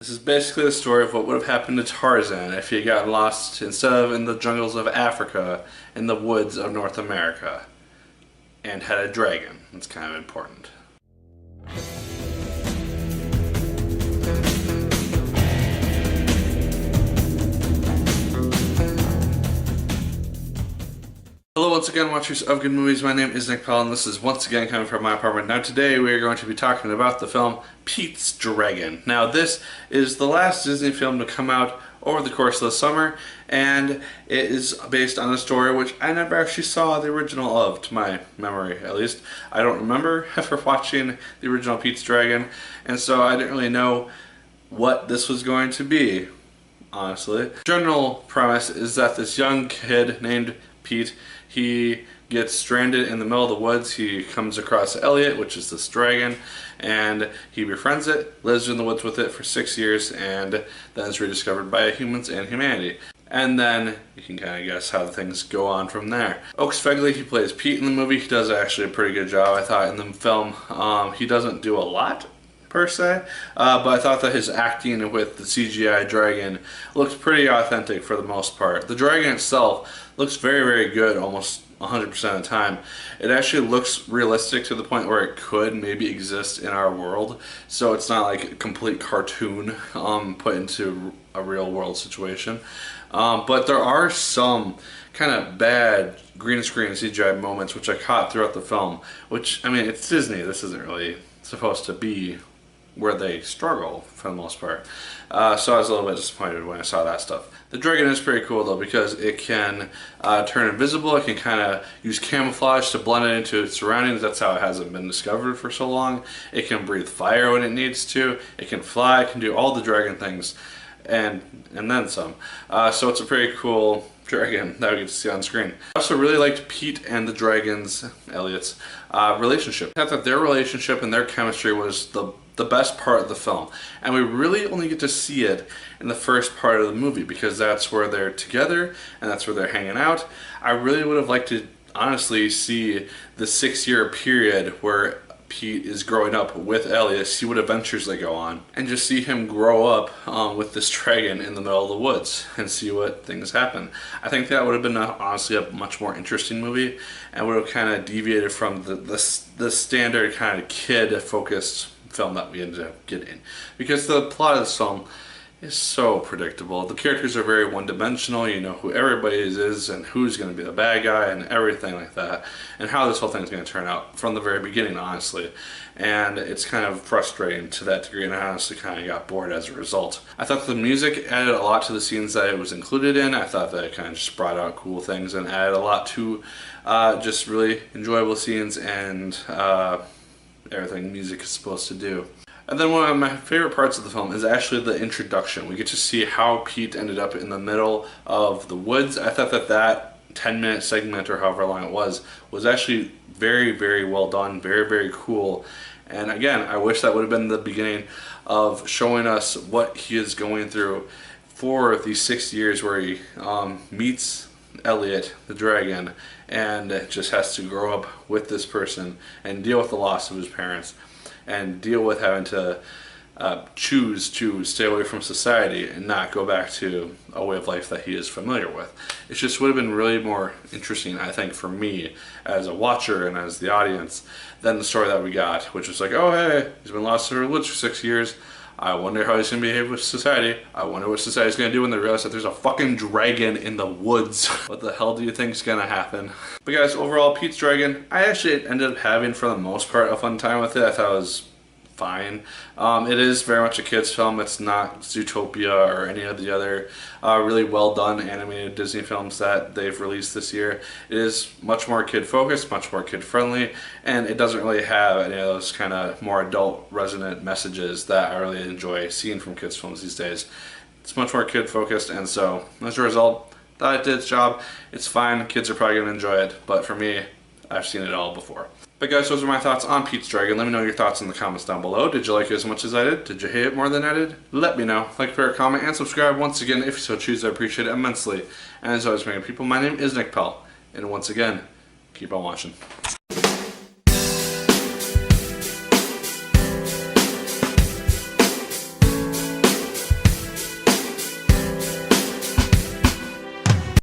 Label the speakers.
Speaker 1: This is basically the story of what would have happened to Tarzan if he had gotten lost instead of in the jungles of Africa, in the woods of North America, and had a dragon. That's kind of important. Hello once again, watchers of good movies. My name is Nick Pell and this is once again coming from my apartment. Now today we are going to be talking about the film Pete's Dragon. Now this is the last Disney film to come out over the course of the summer, and it is based on a story which I never actually saw the original of, to my memory at least. I don't remember ever watching the original Pete's Dragon, and so I didn't really know what this was going to be, honestly. The general premise is that this young kid named Pete, he gets stranded in the middle of the woods. He comes across Elliot, which is this dragon, and he befriends it, lives in the woods with it for 6 years, and then is rediscovered by humans and humanity. And then you can kind of guess how things go on from there. Oaks Fegley, he plays Pete in the movie. He does actually a pretty good job, I thought, in the film. He doesn't do a lot per se, but I thought that his acting with the CGI dragon looked pretty authentic for the most part. The dragon itself looks very, very good almost 100% of the time. It actually looks realistic to the point where it could maybe exist in our world, so it's not like a complete cartoon put into a real world situation. But there are some kind of bad green screen CGI moments which I caught throughout the film, which, I mean, it's Disney, this isn't really supposed to be where they struggle for the most part. So I was a little bit disappointed when I saw that stuff. The dragon is pretty cool though, because it can turn invisible. It can kind of use camouflage to blend it into its surroundings. That's how it hasn't been discovered for so long. It can breathe fire when it needs to. It can fly. It can do all the dragon things, and then some. So it's a pretty cool dragon that we get to see on screen. I also really liked Pete and the dragon's, Elliot's, relationship. I thought that their relationship and their chemistry was the best part of the film, and we really only get to see it in the first part of the movie because that's where they're together and that's where they're hanging out. I really would have liked to honestly see the 6-year period where Pete is growing up with Elliot, see what adventures they go on, and just see him grow up with this dragon in the middle of the woods and see what things happen. I think that would have been honestly a much more interesting movie, and would have kind of deviated from the standard kind of kid-focused film that we ended up getting, because the plot of this film is so predictable. The characters are very one-dimensional. You know who everybody is and who's going to be the bad guy and everything like that, and how this whole thing is going to turn out from the very beginning, honestly. And it's kind of frustrating to that degree, and I honestly kind of got bored as a result. I thought the music added a lot to the scenes that it was included in. I thought that it kind of just brought out cool things and added a lot to just really enjoyable scenes and everything music is supposed to do. And then one of my favorite parts of the film is actually the introduction. We get to see how Pete ended up in the middle of the woods. I thought that 10-minute segment, or however long it was actually very, very well done, very, very cool. And again, I wish that would have been the beginning of showing us what he is going through for these 6 years where he meets Elliot, the dragon, and just has to grow up with this person and deal with the loss of his parents and deal with having to choose to stay away from society and not go back to a way of life that he is familiar with. It just would have been really more interesting, I think, for me as a watcher and as the audience than the story that we got, which was like, oh hey, he's been lost in the woods for 6 years. I wonder how he's going to behave with society. I wonder what society's going to do when they realize that there's a fucking dragon in the woods. What the hell do you think is going to happen? But guys, overall, Pete's Dragon, I actually ended up having, for the most part, a fun time with it. I thought it was fine. It is very much a kid's film. It's not Zootopia or any of the other really well done animated Disney films that they've released this year. It is much more kid focused, much more kid friendly, and it doesn't really have any of those kind of more adult resonant messages that I really enjoy seeing from kids films these days. It's much more kid focused, and so as a result, thought it did its job. It's fine. Kids are probably going to enjoy it, but for me, I've seen it all before. But guys, those are my thoughts on Pete's Dragon. Let me know your thoughts in the comments down below. Did you like it as much as I did? Did you hate it more than I did? Let me know. Like, favorite, comment, and subscribe once again if you so choose. I appreciate it immensely. And as always, my people, my name is Nick Pell. And once again, keep on watching.